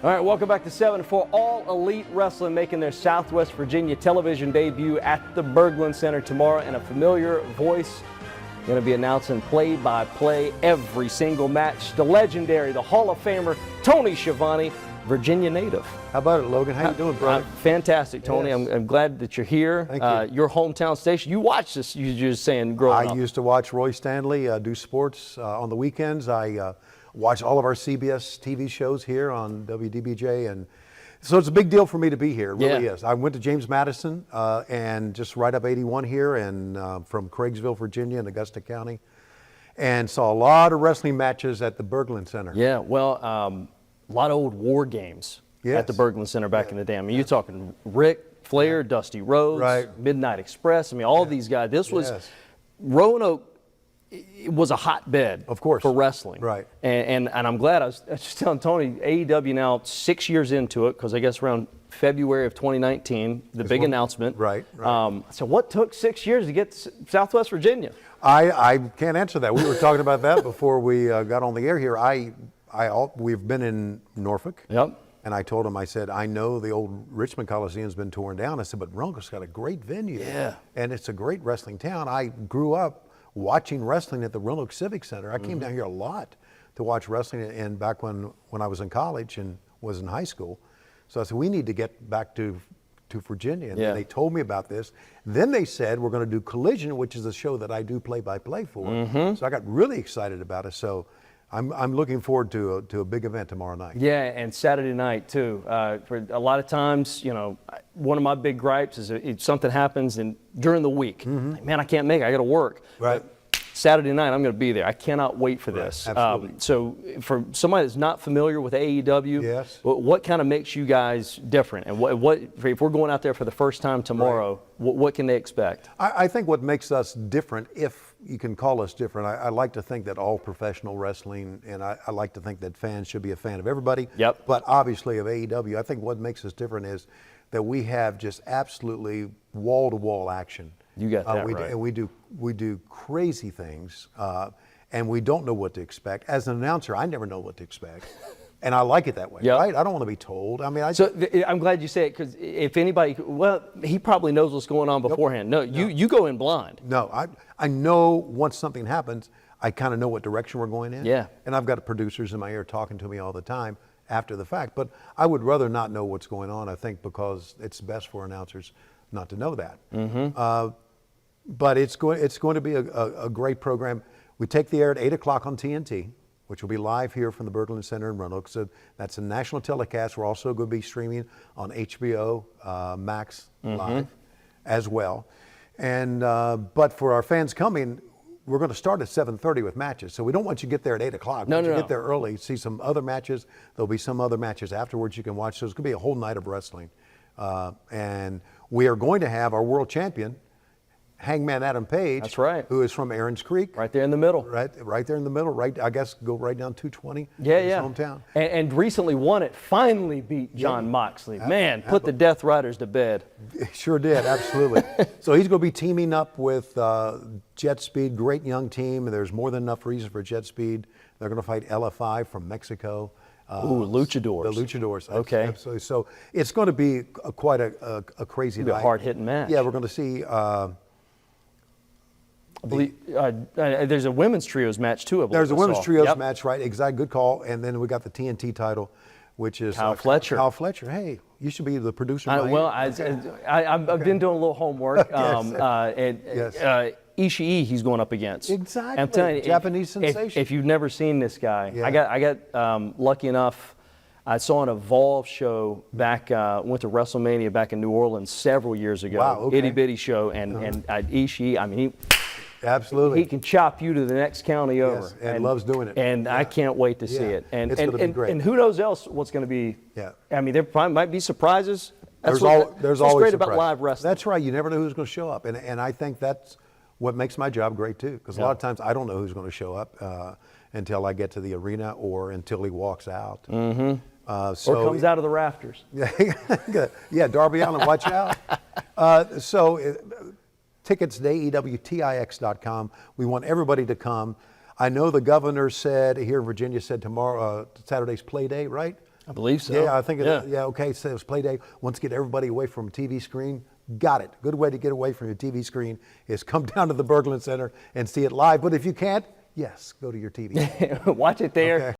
All right, welcome back to 7 for All Elite Wrestling, making their Southwest Virginia television debut at the Berglund Center tomorrow, and a familiar voice going to be announcing play-by-play every single match. The legendary, the Hall of Famer, Tony Schiavone, Virginia native. How about it, Logan? How you doing, brother? Fantastic, Tony. Yes. I'm glad that you're here. Thank you. Your hometown station. You watched this, you were just saying, growing up. I used to watch Roy Stanley do sports on the weekends. I watch all of our CBS TV shows here on WDBJ, and so it's a big deal for me to be here. It really is. I went to James Madison and just right up 81 here, and from Craigsville, Virginia, in Augusta County, and saw a lot of wrestling matches at the Berglund Center. Yeah, well, a lot of old war games at the Berglund Center back in the day. I mean, you're talking Rick Flair, Dusty Rhodes, Midnight Express. I mean, all these guys. This was Roanoke. It was a hotbed, of course, for wrestling. Right. And I'm glad. I was just telling Tony, AEW now 6 years into it, because I guess around February of 2019, the big announcement. Right. So what took 6 years to get to Southwest Virginia? I can't answer that. We were talking about that before we got on the air here. We've been in Norfolk. Yep. And I told him, I said, I know the old Richmond Coliseum's been torn down. I said, but Roanoke's got a great venue. Yeah. And it's a great wrestling town. I grew up watching wrestling at the Roanoke Civic Center. I came down here a lot to watch wrestling, and back when I was in college and was in high school. So I said, we need to get back to Virginia. And then they told me about this. Then they said, we're going to do Collision, which is a show that I do play-by-play for. So I got really excited about it. So I'm looking forward to a big event tomorrow night. Yeah, and Saturday night too. For a lot of times, you know, one of my big gripes is if something happens during the week, like, man, I can't make it. I got to work. Right. But Saturday night, I'm going to be there. I cannot wait for this. Absolutely. So for somebody that's not familiar with AEW, what kind of makes you guys different? And what if we're going out there for the first time tomorrow, what can they expect? I think what makes us different, if you can call us different, I like to think that all professional wrestling, and I like to think that fans should be a fan of everybody. Yep. But obviously of AEW, I think what makes us different is that we have just absolutely wall-to-wall action. You got that right. And we do crazy things, and we don't know what to expect. As an announcer, I never know what to expect. And I like it that way, right? I don't want to be told. I mean, I'm glad you say it, because if anybody, he probably knows what's going on beforehand. No, you go in blind. No, I know once something happens, I kind of know what direction we're going in. Yeah. And I've got producers in my ear talking to me all the time after the fact. But I would rather not know what's going on, I think, because it's best for announcers not to know that. But it's going to be a great program. We take the air at 8 o'clock on TNT, which will be live here from the Berglund Center in Roanoke. So that's a national telecast. We're also going to be streaming on HBO Max live as well. And but for our fans coming, we're going to start at 7:30 with matches. So we don't want you to get there at 8 o'clock. No, get there early, see some other matches. There'll be some other matches afterwards you can watch. So it's going to be a whole night of wrestling. And we are going to have our world champion, Hangman Adam Page. That's right. Who is from Aaron's Creek. Right there in the middle. Right there in the middle. Right, I guess go right down 220. Yeah. His hometown. And recently won it. Finally beat John Moxley. Man, put the Death Riders to bed. Sure did, absolutely. So he's going to be teaming up with Jet Speed, great young team. There's more than enough reason for Jet Speed. They're going to fight LFI from Mexico. Luchadors. The Luchadors. Okay. Absolutely. So it's going to be quite a crazy night. A hard-hitting match. Yeah, we're going to see. I believe there's a women's trios match too. There's a women's trios match, right? Exactly. Good call. And then we got the TNT title, which is Kyle Fletcher. Kyle Fletcher. Hey, you should be the producer. I've been doing a little homework. Ishii, he's going up against. Exactly. I'm telling you, Japanese sensation. If you've never seen this guy, I got lucky enough. I saw an Evolve show back, went to WrestleMania back in New Orleans several years ago. Wow, okay. Itty bitty show, and Ishii, I mean, absolutely. He can chop you to the next county over. Yes, and loves doing it. And I can't wait to see it. And it's going to be great. And who knows else what's going to be. Yeah. I mean, there probably might be surprises. There's what's always great surprise. about live wrestling. That's right. You never know who's going to show up. And I think that's what makes my job great too. Because a lot of times I don't know who's going to show up until I get to the arena or until he walks out. Or comes out of the rafters. Yeah, Darby Allin, watch out. Tickets to AEWTIX.com. We want everybody to come. I know the governor said here in Virginia tomorrow, Saturday's play day, right? I believe so. Yeah, I think okay, so it's play day. Once get everybody away from TV screen, got it. Good way to get away from your TV screen is come down to the Berglund Center and see it live. But if you can't, yes, go to your TV. Watch it there. Okay.